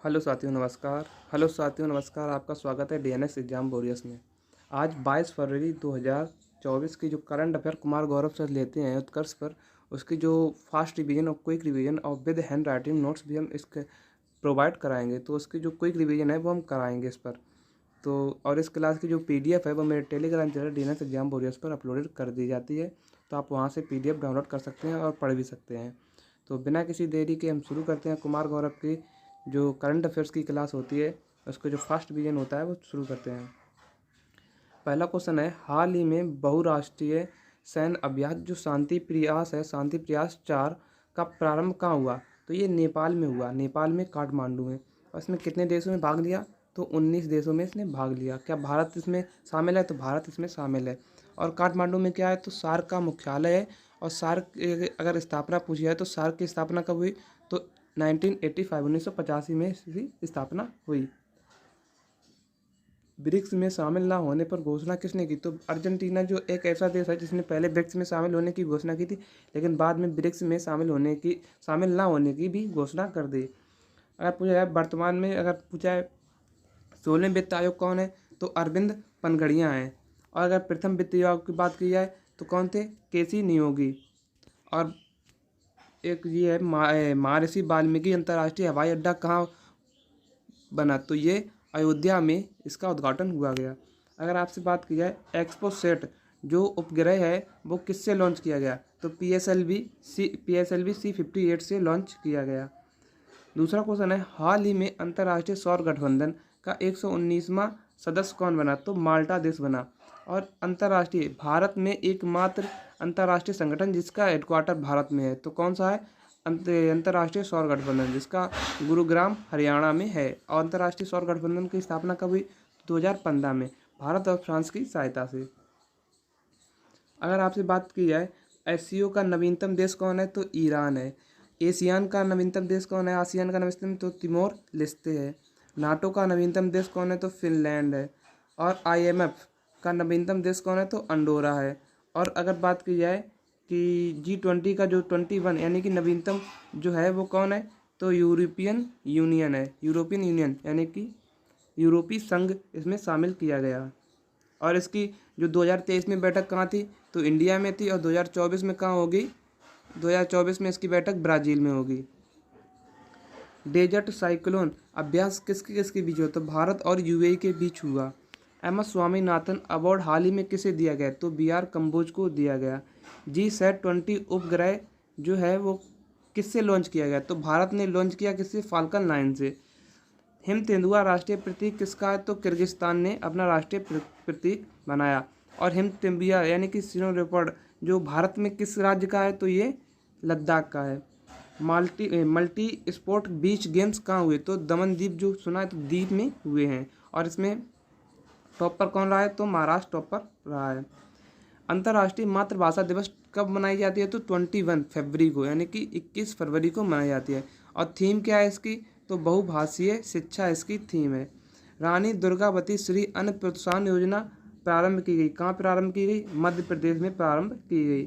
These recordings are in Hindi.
हेलो साथियों नमस्कार। आपका स्वागत है डीएनएस एग्जाम वॉरियर्स में। आज 22 फरवरी 2024 की जो current affair Kumar Gaurav sir लेते हैं उत्कर्ष पर, उसकी जो फास्ट रिवीजन और क्विक रिवीजन और विद हैंड राइटिंग नोट्स भी हम इसके प्रोवाइड कराएंगे। तो उसकी जो क्विक रिवीजन है वो हम कराएंगे इस पर। तो और इस क्लास की जो पीडीएफ है वो मेरे Telegram channel DNS exam warriors पर अपलोडेड कर दी जाती है। तो आप वहाँ से पीडीएफ डाउनलोड कर सकते हैं और पढ़ भी सकते हैं। तो बिना किसी देरी के हम शुरू करते हैं कुमार गौरव की जो करंट अफेयर्स की क्लास होती है, उसका जो फर्स्ट डिवीजन होता है वो शुरू करते हैं। पहला क्वेश्चन है, हाल ही में बहुराष्ट्रीय सैन्य अभ्यास जो शांति प्रयास है, शांति प्रयास 4 का प्रारंभ कहाँ हुआ? तो ये नेपाल में हुआ, नेपाल में काठमांडू में। और इसमें कितने देशों में भाग लिया? तो 19 देशों में इसने भाग लिया। क्या भारत इसमें शामिल है? तो भारत इसमें शामिल है। और काठमांडू में क्या है? तो सार्क का मुख्यालय है। और सार्क अगर स्थापना पूछी जाए तो सार्क की स्थापना कब हुई? तो 1985 में इसकी स्थापना हुई। ब्रिक्स में शामिल ना होने पर घोषणा किसने की? तो अर्जेंटीना जो एक ऐसा देश है जिसने पहले ब्रिक्स में शामिल होने की घोषणा की थी, लेकिन बाद में ब्रिक्स में शामिल ना होने की भी घोषणा कर दी। अगर पूछा जाए वर्तमान में, अगर पूछा है 16वें वित्त आयोग कौन है? तो अरविंद पनगड़िया हैं। और अगर प्रथम वित्त आयोग की बात की जाए तो कौन थे? केसी नियोगी। और एक ये है महर्षि वाल्मीकि अंतर्राष्ट्रीय हवाई अड्डा कहाँ बना? तो ये अयोध्या में इसका उद्घाटन हुआ गया। अगर आपसे बात की जाए एक्सपो सेट जो उपग्रह है वो किससे लॉन्च किया गया? तो PSLV C58 से लॉन्च किया गया। दूसरा क्वेश्चन है, हाल ही में अंतर्राष्ट्रीय सौर गठबंधन का 119वां सदस्य कौन बना? तो माल्टा देश बना। और अंतर्राष्ट्रीय भारत में एकमात्र अंतर्राष्ट्रीय संगठन जिसका हेडक्वार्टर भारत में है, तो कौन सा है? अंतर्राष्ट्रीय सौर गठबंधन, जिसका गुरुग्राम हरियाणा में है। और अंतर्राष्ट्रीय सौर गठबंधन की स्थापना कब हुई? 2015 में, भारत और फ्रांस की सहायता से। अगर आपसे बात की जाए एससीओ का नवीनतम देश कौन है? तो ईरान है। एशियान का नवीनतम देश कौन है? आसियान का नवीनतम तो तिमोर लेस्ते है। नाटो का नवीनतम देश कौन है? तो फिनलैंड है। और IMF का नवीनतम देश कौन है? तो अंडोरा है। और अगर बात की जाए कि G20 का जो 21 यानी कि नवीनतम जो है वो कौन है? तो यूरोपियन यूनियन है। यूरोपियन यूनियन यानी कि यूरोपीय संघ इसमें शामिल किया गया। और इसकी जो 2023 में बैठक कहाँ थी? तो इंडिया में थी। और 2024 में कहाँ होगी? 2024 में इसकी बैठक ब्राज़ील में होगी। डेजर्ट साइक्लोन अभ्यास किसके किसके बीच हुआ? तो भारत और UAE के बीच हुआ। MS स्वामीनाथन अवार्ड हाल ही में किसे दिया गया? तो BR कम्बोज को दिया गया। GSAT-20 उपग्रह जो है वो किससे लॉन्च किया गया? तो भारत ने लॉन्च किया किससे? फाल्कन 9 से। हिम तेंदुआ राष्ट्रीय प्रतीक किसका है? तो किर्गिस्तान ने अपना राष्ट्रीय प्रतीक बनाया। और हिम तेंदुआ यानी कि स्नो लेपर्ड जो भारत में किस राज्य का है? तो ये लद्दाख का है। मल्टी स्पोर्ट बीच गेम्स कहाँ हुए? तो दमन दीप जो सुना है तो द्वीप में हुए हैं। और इसमें टॉप पर कौन रहा है? तो महाराष्ट्र टॉप पर रहा है। अंतर्राष्ट्रीय मातृभाषा दिवस कब मनाई जाती है? तो 21 फरवरी को यानी कि 21 फरवरी को मनाई जाती है। और थीम क्या है इसकी? तो बहुभाषीय शिक्षा इसकी थीम है। रानी दुर्गावती श्री अन्न प्रोत्साहन योजना प्रारंभ की गई। कहाँ प्रारंभ की गई? मध्य प्रदेश में प्रारंभ की गई।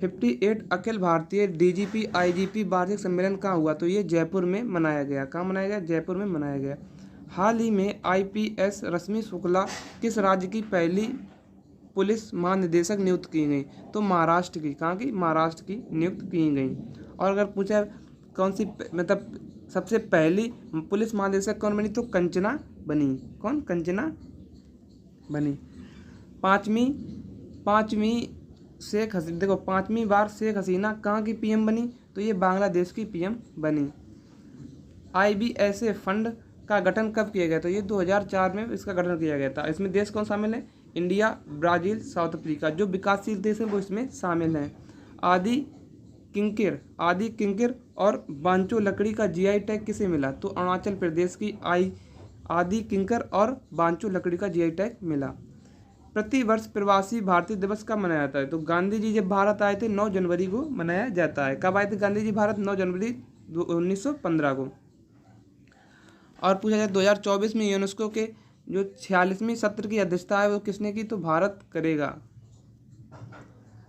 58 अखिल भारतीय DGP IGP वार्षिक सम्मेलन कहाँ हुआ? तो ये जयपुर में मनाया गया। कहाँ मनाया गया? जयपुर में मनाया गया। हाल ही में IPS रश्मि शुक्ला किस राज्य की पहली पुलिस महानिदेशक नियुक्त की गई? तो महाराष्ट्र की। कहाँ की? महाराष्ट्र की नियुक्त की गई। और अगर पूछा कौन सी मतलब सबसे पहली पुलिस महानिदेशक कौन बनी? तो कंचना बनी। कौन? कंचना बनी। पाँचवीं बार शेख हसीना कहाँ की PM बनी? तो ये बांग्लादेश की PM बनी। IBSA फंड का गठन कब किया गया? तो ये 2004 में इसका गठन किया गया था। इसमें देश कौन शामिल है? India, Brazil, south Africa. जो विकासशील देश हैं वो इसमें शामिल हैं। आदि किंकिर और बांचो लकड़ी का GI टैग किसे मिला? तो अरुणाचल प्रदेश की आदि किंकर और बांचो लकड़ी का GI टैग मिला। प्रतिवर्ष प्रवासी भारतीय दिवस कब मनाया जाता है? तो गांधी जी जब भारत आए थे 9 जनवरी को मनाया जाता है। कब आए थे गांधी जी भारत? 9 जनवरी 1915 को। और पूछा जाए 2024 में यूनेस्को के जो 46वें सत्र की अध्यक्षता है वो किसने की? तो भारत करेगा।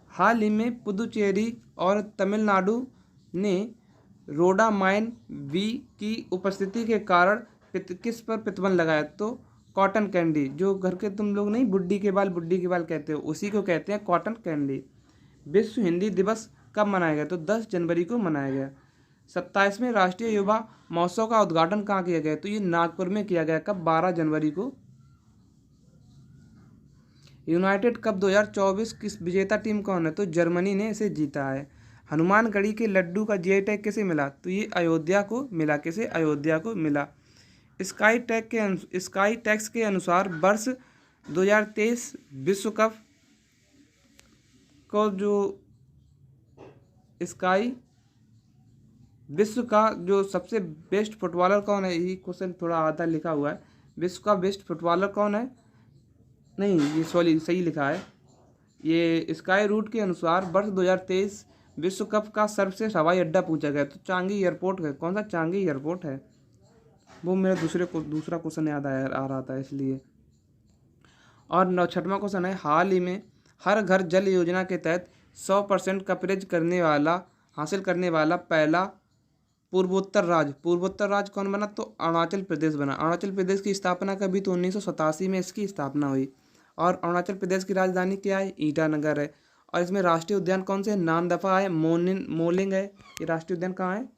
हाल ही में पुदुचेरी और तमिलनाडु ने रोडामाइन वी की उपस्थिति के कारण किस पर प्रतिबंध लगाया? तो कॉटन कैंडी, जो घर के तुम लोग नहीं बुड्ढी के बाल कहते हो, उसी को कहते हैं कॉटन कैंडी। विश्व हिंदी दिवस कब मनाया गया? तो 10 जनवरी को मनाया गया। 27वें राष्ट्रीय युवा महोत्सव का उद्घाटन कहाँ किया गया? तो ये नागपुर में किया गया। कब? 12 जनवरी को। यूनाइटेड कप 2024 किस विजेता टीम कौन है? तो जर्मनी ने इसे जीता है। हनुमानगढ़ी के लड्डू का जीआई टैग किसे मिला? तो ये अयोध्या को मिला। किसे? अयोध्या को मिला। स्काई टैक्स के अनुसार वर्ष 2023 विश्व कप को जो स्काई विश्व का जो सबसे बेस्ट फुटबॉलर कौन है? ये क्वेश्चन थोड़ा आधा लिखा हुआ है। विश्व का बेस्ट फुटबॉलर कौन है? नहीं, ये सही लिखा है। ये स्काई रूट के अनुसार वर्ष 2023 विश्व कप का सर्वश्रेष्ठ हवाई अड्डा पूछा गया। तो चांगी एयरपोर्ट है। कौन सा? चांगी एयरपोर्ट है। वो मेरा दूसरा क्वेश्चन याद आ रहा था इसलिए। और 6वां क्वेश्चन है, हाल ही में हर घर जल योजना के तहत 100% कवरेज हासिल करने वाला पहला पूर्वोत्तर राज्य कौन बना? तो अरुणाचल प्रदेश बना। अरुणाचल प्रदेश की स्थापना कभी? तो 1987 में इसकी स्थापना हुई। और अरुणाचल प्रदेश की राजधानी क्या है? ईटानगर है। और इसमें राष्ट्रीय उद्यान कौन से? नामदफा है, मोलिंग है। ये राष्ट्रीय उद्यान कहाँ है?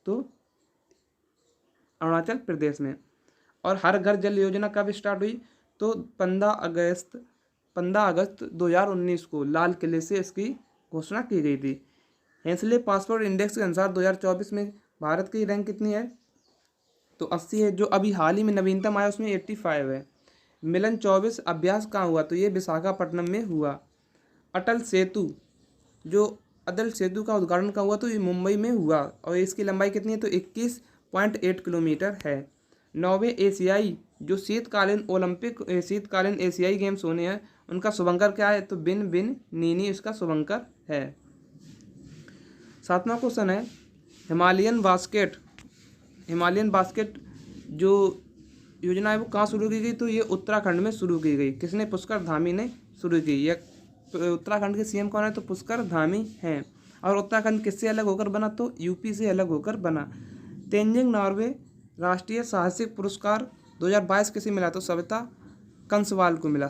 तो अरुणाचल प्रदेश में। और हर घर जल योजना कब स्टार्ट हुई? तो 15 अगस्त 2019 को लाल किले से इसकी घोषणा की गई थी। हेंसले पासपोर्ट इंडेक्स के अनुसार 2024 में भारत की रैंक कितनी है? तो 80 है। जो अभी हाल ही में नवीनतम आया उसमें 85 है। मिलन 24 अभ्यास कहाँ हुआ? तो ये विशाखापट्टनम में हुआ। अटल सेतु का उद्घाटन कहाँ हुआ? तो ये मुंबई में हुआ। और इसकी लंबाई कितनी है? तो 21.8 किलोमीटर है। 9वें एशियाई जो शीतकालीन एशियाई गेम्स होने हैं उनका शुभंकर क्या है? तो बिन नीनी इसका शुभंकर है। 7वां क्वेश्चन है, हिमालयन बास्केट जो योजना है वो कहाँ शुरू की गई? तो ये उत्तराखंड में शुरू की गई। किसने? पुष्कर धामी ने शुरू की। यह उत्तराखंड के सीएम कौन है? तो पुष्कर धामी हैं। और उत्तराखंड किससे अलग होकर बना? तो यूपी से अलग होकर बना। तेंजिंग नॉर्वे राष्ट्रीय साहसिक पुरस्कार 2022 किसे मिला? तो सविता कंसवाल को मिला।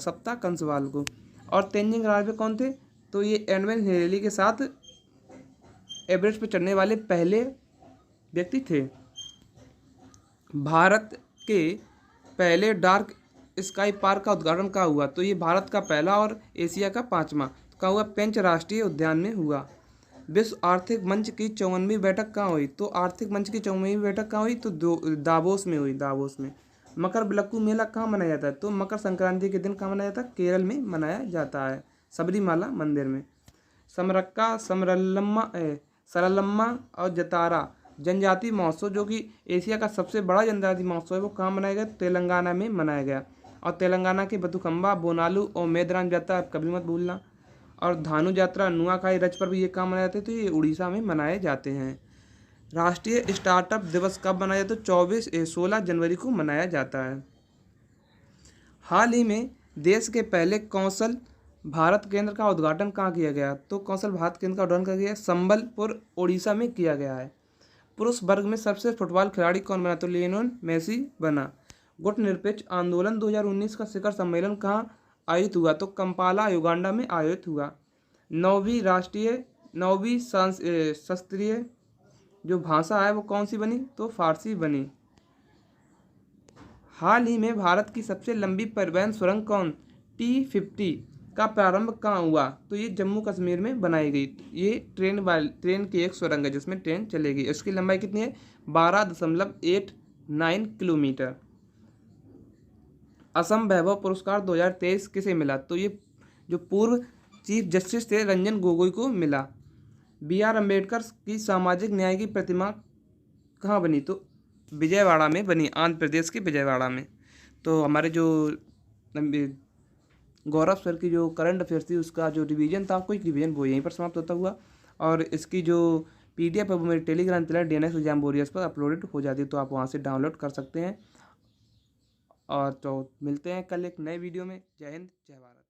और तेंजिंग नॉर्वे कौन थे? तो ये एडमंड हिलेरी के साथ एवरेस्ट पर चढ़ने वाले पहले व्यक्ति थे। भारत के पहले डार्क स्काई पार्क का उद्घाटन कहाँ हुआ? तो ये भारत का पहला और एशिया का 5वां कहाँ हुआ? पेंच राष्ट्रीय उद्यान में हुआ। विश्व आर्थिक मंच की 54वीं बैठक कहाँ हुई? तो आर्थिक मंच की 54वीं बैठक कहाँ हुई? तो दावोस में हुई। दावोस में। मकर बिलक्कू मेला कहाँ मनाया जाता है? तो मकर संक्रांति के दिन कहाँ मनाया जाता है? केरल में मनाया जाता है, सबरीमाला मंदिर में। समरक्का, सरलम्मा और जतारा जनजाति महोत्सव जो कि एशिया का सबसे बड़ा जनजाति महोत्सव है वो कहाँ मनाया गया? तेलंगाना में मनाया गया। और तेलंगाना के बतुकम्बा, बोनालू और मेदरान जात्रा कभी मत भूलना। और धानु यात्रा, नुआखाई, रज पर्व ये कहाँ मनाए जाते हैं? तो ये उड़ीसा में मनाए जाते हैं। राष्ट्रीय स्टार्टअप दिवस कब मनाया जाता है? तो 16 जनवरी को मनाया जाता है। हाल ही में देश के पहले कौशल भारत केंद्र का उद्घाटन कहाँ किया गया? तो कौशल भारत केंद्र का उद्घाटन किया गया संबलपुर, उड़ीसा में किया गया है। पुरुष वर्ग में सबसे फुटबॉल खिलाड़ी कौन बना? तो लियोनेल मेसी बना। गुटनिरपेक्ष आंदोलन 2019 का शिखर सम्मेलन कहाँ आयोजित हुआ? तो कंपाला, युगांडा में आयोजित हुआ। 9वीं शास्त्रीय जो भाषा है वो कौन सी बनी? तो फारसी बनी। हाल ही में भारत की सबसे लंबी परिवहन सुरंग कौन? T50 का प्रारंभ कहाँ हुआ? तो ये जम्मू कश्मीर में बनाई गई। ये ट्रेन की एक सुरंग है जिसमें ट्रेन चलेगी। इसकी लंबाई कितनी है? 12.89 किलोमीटर। असम वैभव पुरस्कार 2023 किसे मिला? तो ये जो पूर्व चीफ जस्टिस थे रंजन गोगोई को मिला। BR अम्बेडकर की सामाजिक न्याय की प्रतिमा कहाँ बनी? तो विजयवाड़ा में बनी, आंध्र प्रदेश के विजयवाड़ा में। तो हमारे जो गौरव सर की जो करंट अफेयर्स थी उसका जो रिवीजन था, कोई रिवीजन वो यहीं पर समाप्त होता हुआ। और इसकी जो PDF है वो मेरे Telegram channel DNS exam warriors पर अपलोडेड हो जाती है, तो आप वहाँ से डाउनलोड कर सकते हैं। और तो मिलते हैं कल एक नए वीडियो में। जय हिंद, जय भारत।